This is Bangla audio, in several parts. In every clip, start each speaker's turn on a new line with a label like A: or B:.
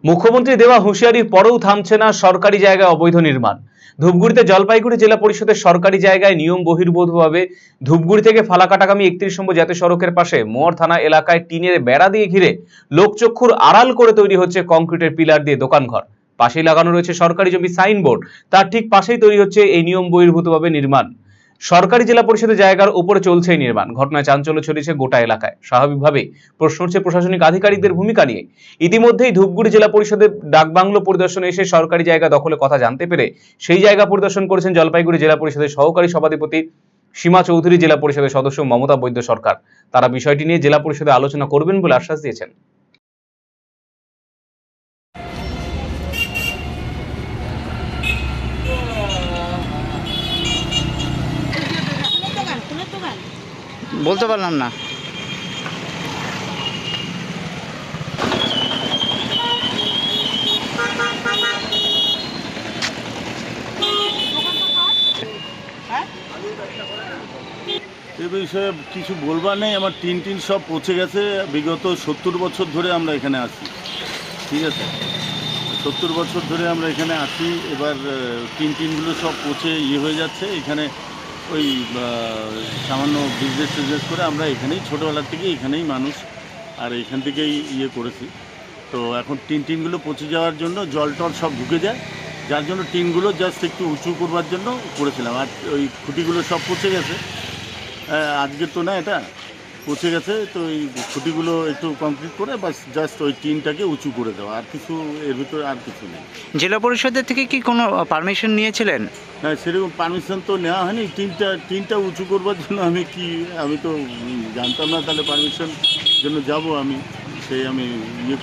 A: মুখ্যমন্ত্রী দেওয়া হুঁশিয়ারির পরেও থামছে না সরকারি জায়গায় অবৈধ নির্মাণ। ধূপগুড়িতে জলপাইগুড়ি জেলা পরিষদের সরকারি জায়গায় নিয়ম বহির্ভূতভাবে ধূপগুড়ি থেকে ফালাকাটাগামী 31 নম্বর জাতীয় সড়কের পাশে মোয়ার থানা এলাকায় টিনের বেড়া দিয়ে ঘিরে লোকচক্ষুর আড়াল করে তৈরি হচ্ছে কংক্রিটের পিলার দিয়ে দোকানঘর। পাশেই লাগানো রয়েছে সরকারি জমি সাইনবোর্ড, তার ঠিক পাশেই তৈরি হচ্ছে এই নিয়ম বহির্ভূতভাবে নির্মাণ। সরকারি জেলা পরিষদের জায়গার উপরে চলছে এই নির্মাণ। ঘটনায় চাঞ্চল্য ছড়িয়েছে গোটা এলাকায়। স্বাভাবিকভাবেই প্রশ্ন হচ্ছে প্রশাসনিক আধিকারিকদের ভূমিকা নিয়ে। ইতিমধ্যেই ধূপগুড়ি জেলা পরিষদের ডাকবাংলো পরিদর্শনে এসে সরকারি জায়গা দখলের কথা জানতে পেরে সেই জায়গা পরিদর্শন করেছেন জলপাইগুড়ি জেলা পরিষদের সহকারী সভাধিপতি সীমা চৌধুরী, জেলা পরিষদের সদস্য মমতা বৈদ্য সরকার। তারা বিষয়টি নিয়ে জেলা পরিষদে আলোচনা করবেন বলে আশ্বাস দিয়েছেন।
B: বলতে পারলাম না।
C: এ বিষয়ে কিছু বলবার নেই। আমার টিন সব পচে গেছে। বিগত 70 বছর ধরে আমরা এখানে আছি, ঠিক আছে? 70 বছর ধরে আমরা এখানে আছি। এবার টিনগুলো সব পচে হয়ে যাচ্ছে। এখানে ওই সামান্য বিজনেস করে আমরা এখানেই ছোটোবেলার থেকে এখানেই মানুষ, আর এখান থেকেই করেছি। তো এখন টিনগুলো পচে যাওয়ার জন্য জল টল সব ঢুকে যায়, যার জন্য টিনগুলো জাস্ট একটু উঁচু করবার জন্য করেছিলাম। আর ওই খুঁটিগুলো সব পচে গেছে। আজকে তো না, এটা পচে গেছে। তো এই খুঁটিগুলো একটু কমপ্লিট করে বাস জাস্ট ওই টিনটাকে উঁচু করে দেওয়া, আর কিছু এর ভিতরে আর কিছু নেই।
B: জেলা পরিষদের থেকে কি কোনো পারমিশন নিয়েছিলেন?
C: না, সেরকম পারমিশন তো নেওয়া হয়নি। টিনটা উঁচু করবার জন্য আমি তো জানতাম না, তাহলে পারমিশন জন্য যাব আমি, সেই আমি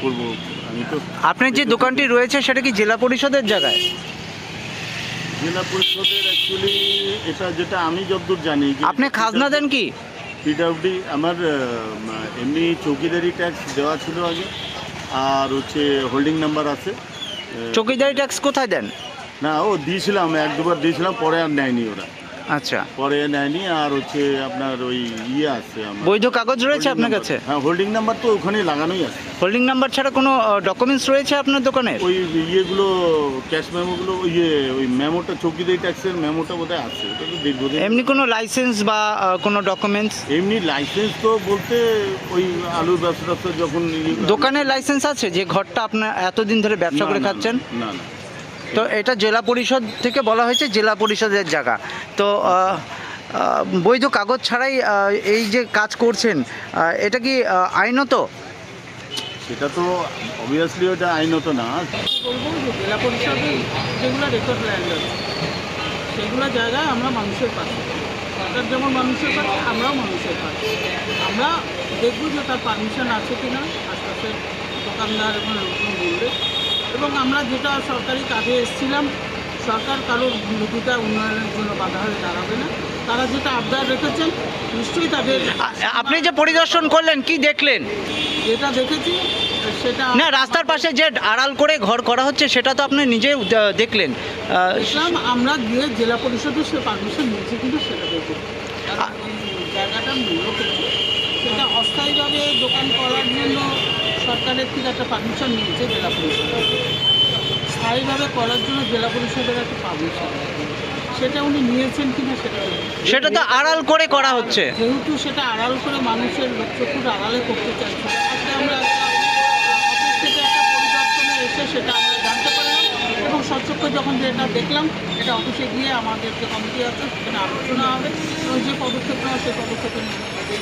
C: করব। আমি তো
B: আপনার যে দোকানটি রয়েছে সেটা কি জেলা পরিষদের জায়গায়?
C: জেলা পরিষদের অ্যাকচুয়ালি এটা, যেটা আমি যতদূর জানি,
B: আপনি খাজনা দেন কি?
C: পিডব্লিউডি আমার এমনি চৌকিদারি ট্যাক্স দেওয়া ছিল আগে, আর হোল্ডিং নাম্বার আছে।
B: চৌকিদারি ট্যাক্স কোথায় দেন?
C: না, ও দিয়েছিলাম, 1-2 বার দিয়েছিলাম, পরে আর নেয়নি ওরা।
B: আচ্ছা,
C: পরে নেয়নি। আর আপনার ওই আছে আমার
B: বৈধ কাগজ রয়েছে আপনার কাছে?
C: হ্যাঁ, হোল্ডিং নাম্বার তো ওখানেই লাগানোই আছে।
B: হোল্ডিং নাম্বার ছাড়া কোনো ডকুমেন্টস রয়েছে আপনার দোকানে?
C: ওই ক্যাশ মেমোগুলো, ওই মেমোটা, চৌকিদারি ট্যাক্সের মেমোটা বোধহয় আছে। ওটা তো দেখবো।
B: এমনি কোনো লাইসেন্স বা কোনো ডকুমেন্টস?
C: এমনি লাইসেন্স তো বলতে ওই আলুর ব্যবসা যখন
B: দোকানের লাইসেন্স আছে যে ঘরটা আপনার এতদিন ধরে ব্যবসা করে খাচ্ছেন?
C: না।
B: তো এটা জেলা পরিষদ থেকে বলা হয়েছে জেলা পরিষদের জায়গা। তো বৈধ কাগজ ছাড়াই এই যে কাজ করছেন, এটা কি আইনত?
C: সেটা তো অবভিয়াসলি ওটা আইনত না।
D: বলবো যে জেলা পরিষদের যেগুলো রেকর্ড ল্যান্ড আছে সেগুলো জায়গায় আমরা মানুষের পাশে, সরকার যেমন মানুষের পাশে, আমরাও মানুষের পাশে। আমরা দেখব যে তার পারমিশন আছে কি না আশপাশের দোকানদার এবং লোকজন বললে। এবং আমরা যেটা সরকারি কাজে এসেছিলাম, সরকার কারোর বিরোধিতা উন্নয়নের জন্য বাধা হয়ে দাঁড়াবে না। তারা যেটা আবদার রেখেছেন নিশ্চয়ই তাদের।
B: আপনি যে পরিদর্শন করলেন কি দেখলেন?
D: যেটা দেখেছি সেটা
B: না, রাস্তার পাশে যে আড়াল করে ঘর করা হচ্ছে সেটা তো আপনি নিজেই দেখলেন।
D: দেখলাম, আমরা গিয়ে জেলা পরিষদের সে পারমিশন নিয়েছি, কিন্তু সেটা দেখব জায়গাটা মূল্য করছে, সেটা অস্থায়ীভাবে দোকান করার জন্য সরকারের থেকে একটা পারমিশন নিয়েছে জেলা পরিষদ। স্থায়ীভাবে করার জন্য জেলা পরিষদের একটা পারমিশন, সেটা উনি নিয়েছেন কিনা
B: সেটা তো আড়াল করে করা হচ্ছে।
D: যেহেতু সেটা আড়াল করে মানুষের চোখের আড়ালে করতে চাইছে, আজকে আমরা অফিস থেকে একটা পরিদর্শনে এসে সেটা আমরা জানতে পারলাম। এবং সচক্ষে যখন যেটা দেখলাম, এটা অফিসে গিয়ে আমাদের যে কমিটি আছে সেখানে আলোচনা হবে এবং যে পদক্ষেপ নেওয়া সেই পদক্ষেপে